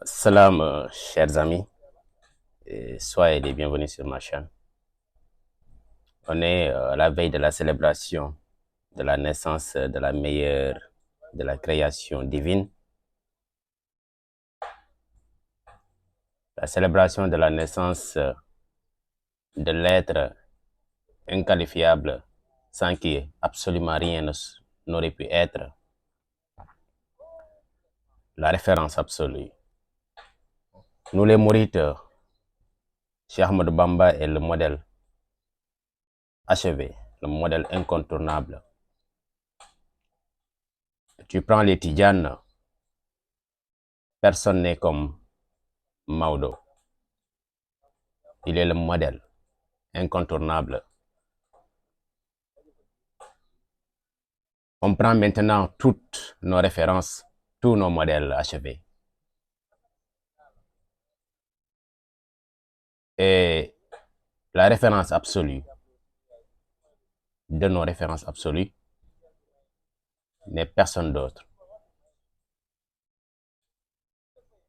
Salam, chers amis, et soyez les bienvenus sur ma chaîne. On est à la veille de la célébration de la naissance de la meilleure de la création divine, la célébration de la naissance de l'être inqualifiable sans qui absolument rien n'aurait pu être la référence absolue. Nous les Mourites, Cheikh Ahmadou Bamba est le modèle achevé, le modèle incontournable. Tu prends les Tidjanes, personne n'est comme Maodo. Il est le modèle incontournable. On prend maintenant toutes nos références, tous nos modèles achevés. Et la référence absolue de nos références absolues n'est personne d'autre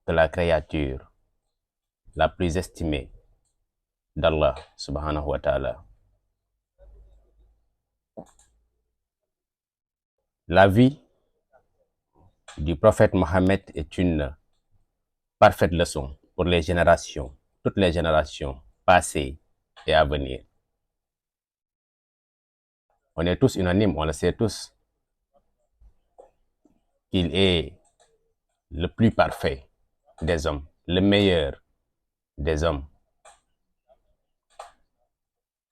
que la créature la plus estimée d'Allah subhanahu wa ta'ala. La vie du prophète Mohammed est une parfaite leçon pour les générations, toutes les générations passées et à venir. On est tous unanimes, on le sait tous, qu'il est le plus parfait des hommes, le meilleur des hommes.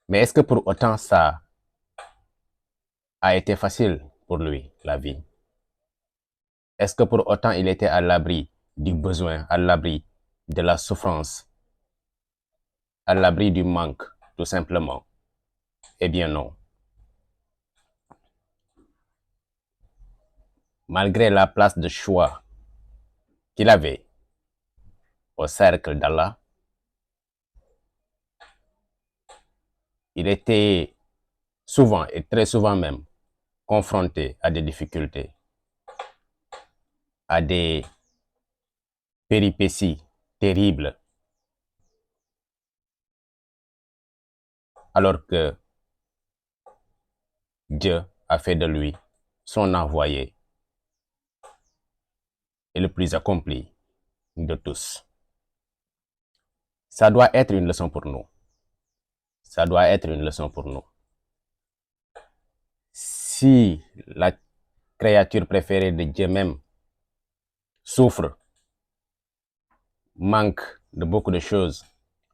Mais est-ce que pour autant ça a été facile pour lui, la vie? Est-ce que pour autant il était à l'abri du besoin, à l'abri de la souffrance, à l'abri du manque, tout simplement? Eh bien non. Malgré la place de choix qu'il avait au cercle d'Allah, il était souvent et très souvent même confronté à des difficultés, à des péripéties terribles, alors que Dieu a fait de lui son envoyé et le plus accompli de tous. Ça doit être une leçon pour nous. Ça doit être une leçon pour nous. Si la créature préférée de Dieu même souffre, manque de beaucoup de choses,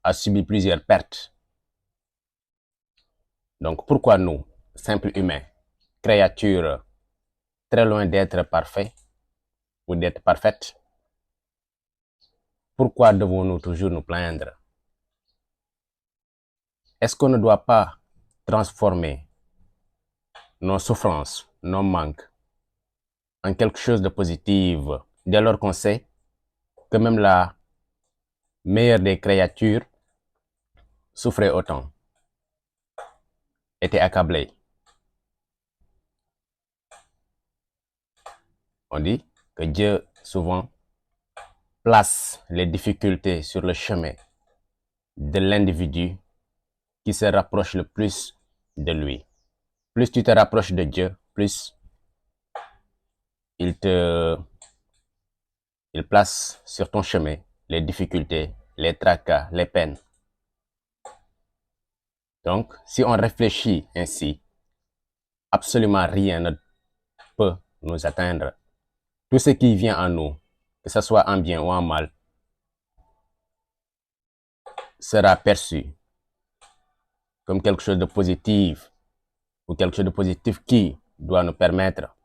a subi plusieurs pertes, donc pourquoi nous, simples humains, créatures très loin d'être parfaits ou d'être parfaites, pourquoi devons-nous toujours nous plaindre? Est-ce qu'on ne doit pas transformer nos souffrances, nos manques, en quelque chose de positif dès lors qu'on sait que même la meilleure des créatures souffrait autant, était accablée? On dit que Dieu souvent place les difficultés sur le chemin de l'individu qui se rapproche le plus de lui. Plus tu te rapproches de Dieu, plus il place sur ton chemin les difficultés, les tracas, les peines. Donc, si on réfléchit ainsi, absolument rien ne peut nous atteindre. Tout ce qui vient en nous, que ce soit en bien ou en mal, sera perçu comme quelque chose de positif ou quelque chose de positif qui doit nous permettre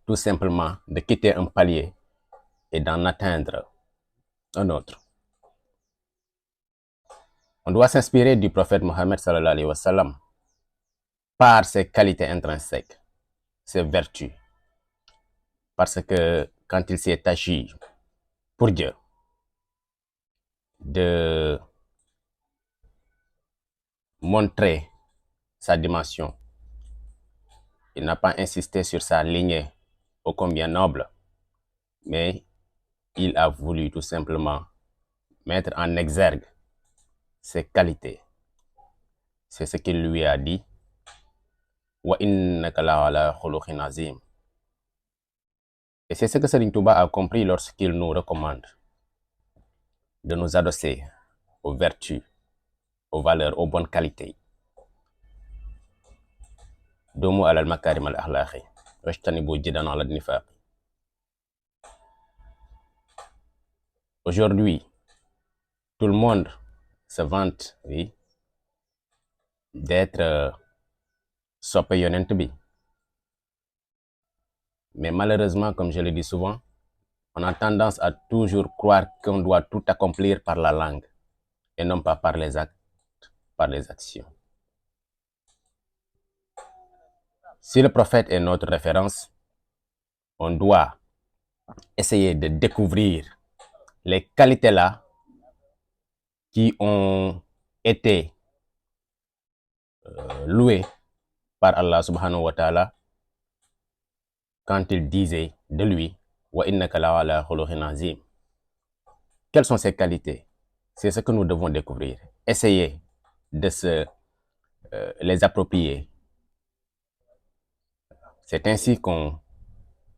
tout simplement de quitter un palier et d'en atteindre un autre. On doit s'inspirer du prophète Mohammed sallallahu alayhi wa sallam par ses qualités intrinsèques, ses vertus. Parce que quand il s'est agi pour Dieu de montrer sa dimension, il n'a pas insisté sur sa lignée ô combien noble, mais il a voulu tout simplement mettre en exergue ses qualités. C'est ce qu'il lui a dit. Wa innaka la'ala khuluqin azim. Et c'est ce que Serigne Touba a compris lorsqu'il nous recommande de nous adosser aux vertus, aux valeurs, aux bonnes qualités. Domu alal makarim al akhlaqi wajtanibu jidan ala nifaq. Aujourd'hui, tout le monde se vante, oui, d'être soppe yonent bi. Mais malheureusement, comme je le dis souvent, on a tendance à toujours croire qu'on doit tout accomplir par la langue et non pas par les actes, par les actions. Si le prophète est notre référence, on doit essayer de découvrir les qualités-là qui ont été louées par Allah subhanahu wa ta'ala quand il disait de lui wa innaka la'ala khuluqin azim. Quelles sont ces qualités? C'est ce que nous devons découvrir. Essayer de se les approprier. C'est ainsi qu'on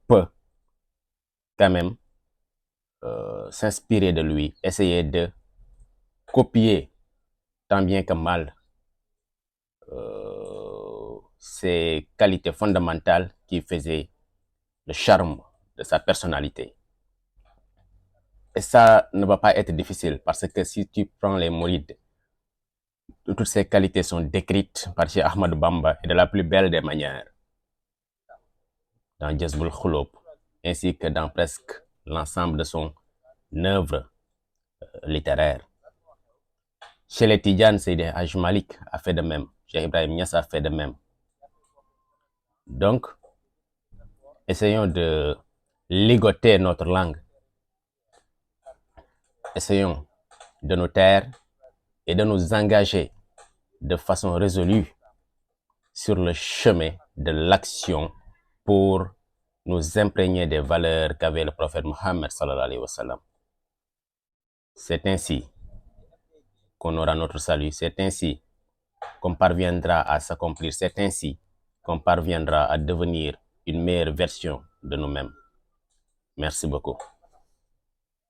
peut quand même s'inspirer de lui, essayer de copier tant bien que mal ces qualités fondamentales qui faisaient le charme de sa personnalité. Et ça ne va pas être difficile parce que si tu prends les mourides, toutes ces qualités sont décrites par Cheikh Ahmadou Bamba et de la plus belle des manières dans Jazboul Khouloub ainsi que dans presque l'ensemble de son œuvre littéraire. Chez les Tidjanes, Seydi Hadji Malick a fait de même. Cheikh Ibrahim Niass a fait de même. Donc, essayons de ligoter notre langue. Essayons de nous taire et de nous engager de façon résolue sur le chemin de l'action pour nous imprégner des valeurs qu'avait le prophète Mohammed sallallahu alayhi wa sallam. C'est ainsi qu'on aura notre salut. C'est ainsi qu'on parviendra à s'accomplir. C'est ainsi qu'on parviendra à devenir une meilleure version de nous-mêmes. Merci beaucoup.